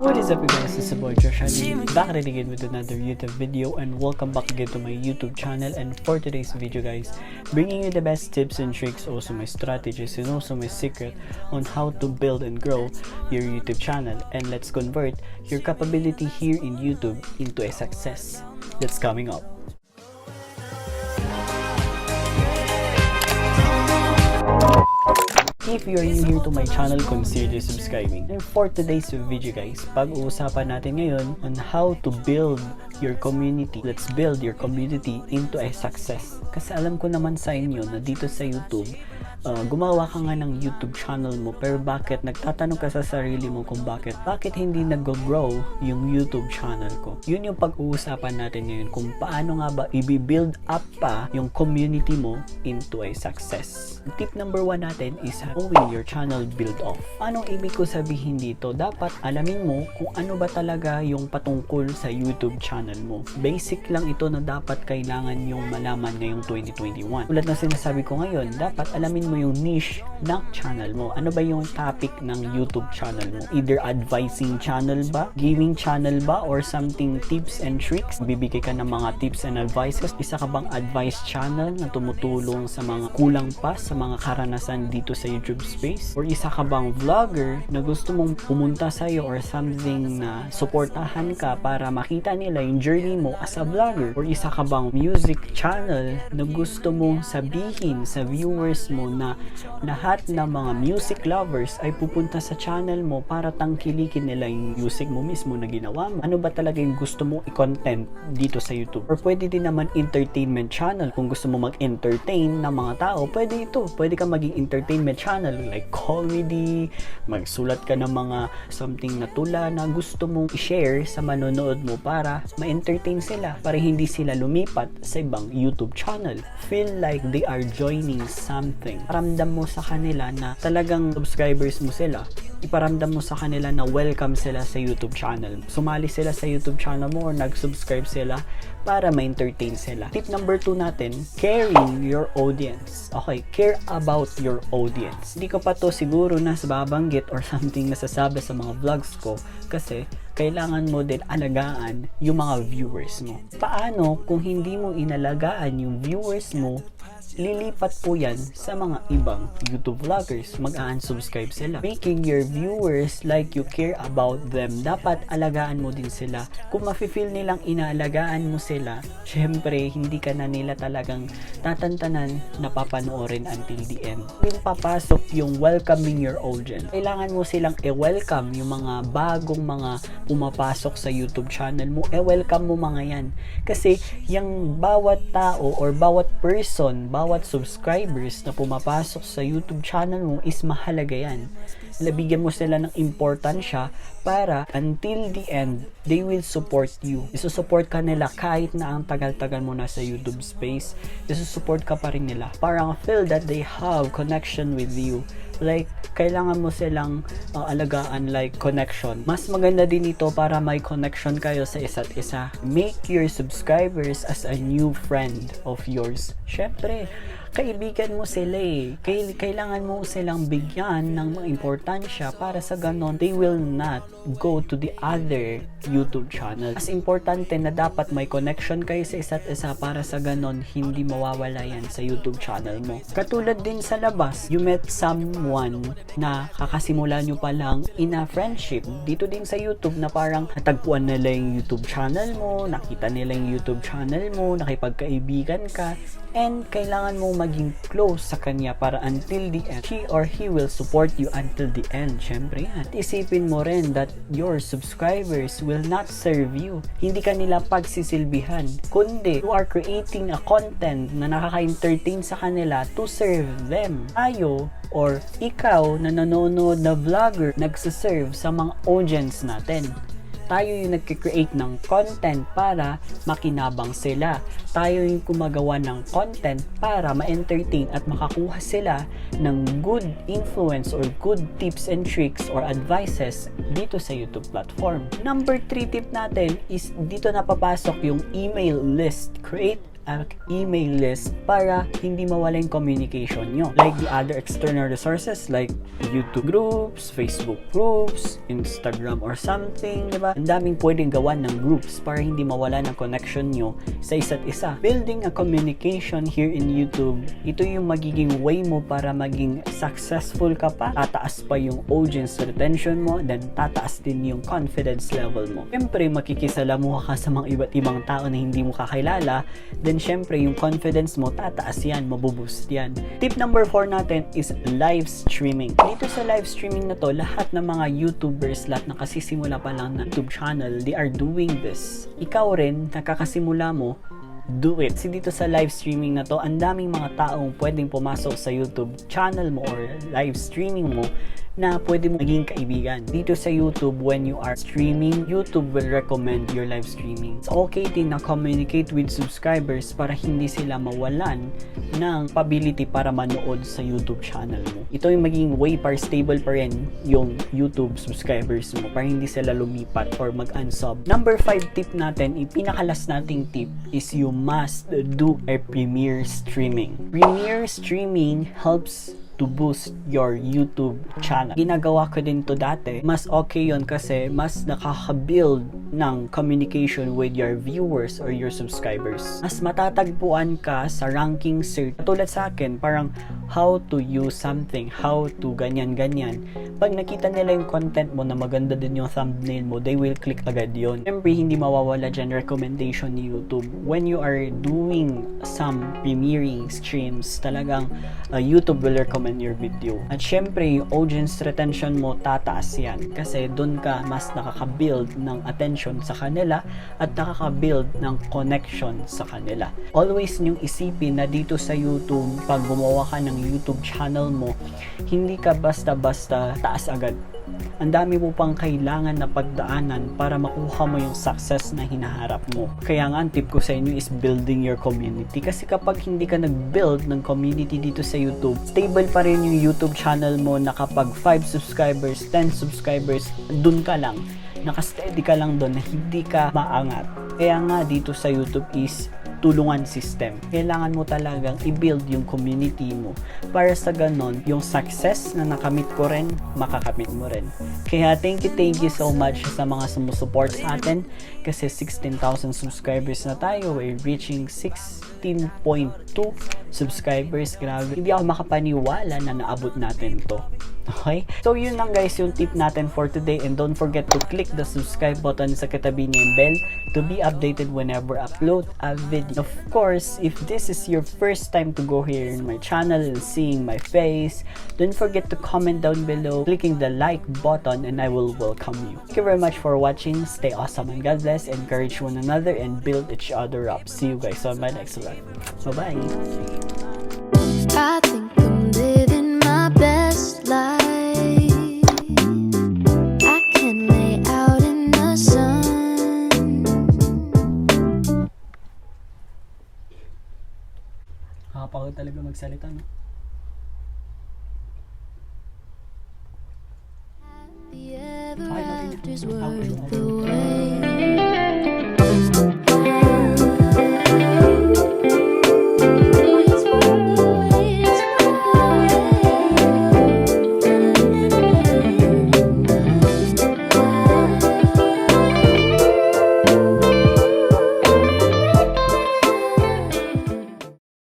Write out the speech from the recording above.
What is up you guys, it's your boy Josh back again with another YouTube video, and welcome back again to my YouTube channel. And for today's video guys, bringing you the best tips and tricks, also my strategies and also my secret on how to build and grow your YouTube channel, and let's convert your capability here in YouTube into a success. That's coming up. If you are new here to my channel, consider subscribing. And for today's video guys, pag-uusapan natin ngayon on how to build your community. Let's build your community into a success. Kasi alam ko naman sa inyo na dito sa YouTube, gumawa ka nga ng YouTube channel mo, pero bakit nagtatanong ka sa sarili mo kung bakit hindi nag-grow yung YouTube channel ko? Yun yung pag-uusapan natin ngayon, kung paano nga ba i-build up pa yung community mo into a success. Tip number 1 natin is knowing your channel build off. Anong ibig ko sabihin dito? Dapat alamin mo kung ano ba talaga yung patungkol sa YouTube channel mo. Basic lang ito na dapat kailangan yung malaman ngayong 2021. Tulad na sinasabi ko ngayon, dapat alamin mo yung niche ng channel mo. Ano ba yung topic ng YouTube channel mo? Either advising channel ba, gaming channel ba, or something tips and tricks? Bibigay ka ng mga tips and advices. Isa ka bang advice channel na tumutulong sa mga kulang pa sa mga karanasan dito sa YouTube space? Or isa ka bang vlogger na gusto mong pumunta sa'yo or something na suportahan ka para makita nila yung journey mo as a vlogger? Or isa ka bang music channel na gusto mong sabihin sa viewers mo na lahat ng mga music lovers ay pupunta sa channel mo para tangkilikin nila yung music mo mismo na ginawa mo? Ano ba talaga yung gusto mo i-content dito sa YouTube? Or pwede din naman entertainment channel. Kung gusto mo mag-entertain ng mga tao, pwede ito. Pwede ka maging entertainment channel like comedy, magsulat ka ng mga something na tula na gusto mong i-share sa manonood mo para ma-entertain sila, para hindi sila lumipat sa ibang YouTube channel. Feel like they are joining something. Paramdam mo sa kanila na talagang subscribers mo sila. Iparamdam mo sa kanila na welcome sila sa YouTube channel. Sumali sila sa YouTube channel mo or nag-subscribe sila para ma-entertain sila. Tip number 2 natin, caring your audience. Okay, care about your audience. Hindi ko pa to siguro nasababanggit or something nasasabi sa mga vlogs ko kasi kailangan mo din alagaan yung mga viewers mo. Paano kung hindi mo inalagaan yung viewers mo? Lilipat po yan sa mga ibang YouTube vloggers. Mag-unsubscribe sila. Making your viewers like you care about them. Dapat alagaan mo din sila. Kung mafe-feel nilang inaalagaan mo sila, syempre hindi ka na nila talagang tatantanan na papanoorin until the end. Yung papasok yung welcoming your audience. Kailangan mo silang i-welcome yung mga bagong mga pumapasok sa YouTube channel mo. I-welcome mo mga yan. Kasi yung bawat tao or bawat person, bawat subscribers na pumapasok sa YouTube channel mo is mahalaga yan. Bigyan mo sila ng importansya para until the end, they will support you. Isusupport ka nila kahit na ang tagal-tagal mo na sa YouTube space. Isusupport ka pa rin nila. Parang feel that they have connection with you. Like, kailangan mo silang alagaan like connection. Mas maganda din ito para may connection kayo sa isa't isa. Make your subscribers as a new friend of yours. Syempre, kaibigan mo sila eh. Kailangan mo silang bigyan ng mga importansya para sa ganon, they will not go to the other YouTube channel. As importante na dapat may connection kayo sa isa't isa para sa ganon, hindi mawawala yan sa YouTube channel mo. Katulad din sa labas, you met someone na kakasimula nyo pa lang in a friendship. Dito din sa YouTube na parang natagpuan nila yung YouTube channel mo, nakita nila yung YouTube channel mo, nakipagkaibigan ka, and kailangan mo maging close sa kanya para until the end, she or he will support you until the end. Syempre yan. Isipin mo rin that your subscribers will not serve you. Hindi ka nila pagsisilbihan, kundi you are creating a content na nakaka-entertain sa kanila to serve them. Tayo or ikaw na nanonood na vlogger, nagsaserve sa mga audience natin. Tayo yung nagkikreate ng content para makinabang sila. Tayo yung gumagawa ng content para ma-entertain at makakuha sila ng good influence or good tips and tricks or advices dito sa YouTube platform. Number 3 tip natin is dito na papasok yung email list. Create an email list para hindi mawala yung communication nyo. Like the other external resources like YouTube groups, Facebook groups, Instagram or something, diba? Ang daming pwedeng gawan ng groups para hindi mawala ng connection nyo sa isa't isa. Building a communication here in YouTube, ito yung magiging way mo para maging successful ka pa. Tataas pa yung audience retention mo, then tataas din yung confidence level mo. Siyempre, makikisalamuha ka sa mga iba't ibang tao na hindi mo kakilala, then siyempre, yung confidence mo, tataas yan, mabuboost yan. Tip number 4 natin is live streaming. Dito sa live streaming na to, lahat ng mga YouTubers, lahat na kasisimula pa lang na YouTube channel, they are doing this. Ikaw rin, nakakasimula mo, do it. Kasi dito sa live streaming na to, ang daming mga taong pwedeng pumasok sa YouTube channel mo or live streaming mo na pwede mo maging kaibigan. Dito sa YouTube, when you are streaming, YouTube will recommend your live streaming. It's okay din na communicate with subscribers para hindi sila mawalan ng ability para manood sa YouTube channel mo. Ito yung maging way para stable pa rin yung YouTube subscribers mo para hindi sila lumipat or mag-unsub. Number 5 tip natin, pinakalas nating tip is you must do a premiere streaming. Premiere streaming helps to boost your YouTube channel. Ginagawa ko din to dati. Mas okay yon kasi mas nakaka-build ng communication with your viewers or your subscribers. Mas matatagpuan ka sa ranking search. Tulad sa akin, parang how to use something, how to ganyan-ganyan. Pag nakita nila yung content mo na maganda din yung thumbnail mo, they will click agad yon. Siyempre, hindi mawawala dyan recommendation ni YouTube. When you are doing some premiering streams, talagang YouTube will recommend your video. At syempre, yung audience retention mo, tataas yan. Kasi doon ka mas nakaka-build ng attention sa kanila at nakaka-build ng connection sa kanila. Always niyong isipin na dito sa YouTube, pag gumawa ka ng YouTube channel mo, hindi ka basta-basta taas agad. Ang dami mo pang kailangan na pagdaanan para makuha mo yung success na hinaharap mo. Kaya nga, ang tip ko sa inyo is building your community. Kasi kapag hindi ka nag-build ng community dito sa YouTube, stable pa rin yung YouTube channel mo na kapag 5 subscribers, 10 subscribers, dun ka lang. Nakasteady ka lang dun na hindi ka maangat. Kaya nga dito sa YouTube is tulungan system. Kailangan mo talagang i-build yung community mo para sa ganon, yung success na nakamit ko rin, makakamit mo rin. Kaya thank you so much sa mga sumusuport sa atin kasi 16,000 subscribers na tayo. We're reaching 16.2 subscribers. Grabe. Hindi ako makapaniwala na naabot natin to. Okay? So yun lang guys yung tip natin for today, and don't forget to click the subscribe button sa katabi niya yung bell to be updated whenever I upload a video. Of course, if this is your first time to go here in my channel and seeing my face, don't forget to comment down below, clicking the like button, and I will welcome you. Thank you very much for watching. Stay awesome and God bless. Encourage one another and build each other up. See you guys on my next vlog. Bye-bye. I think I'm living my best life. I can lay out in the sun. Nakapagod talaga magsalita, no? Have you ever loved is worth the wait?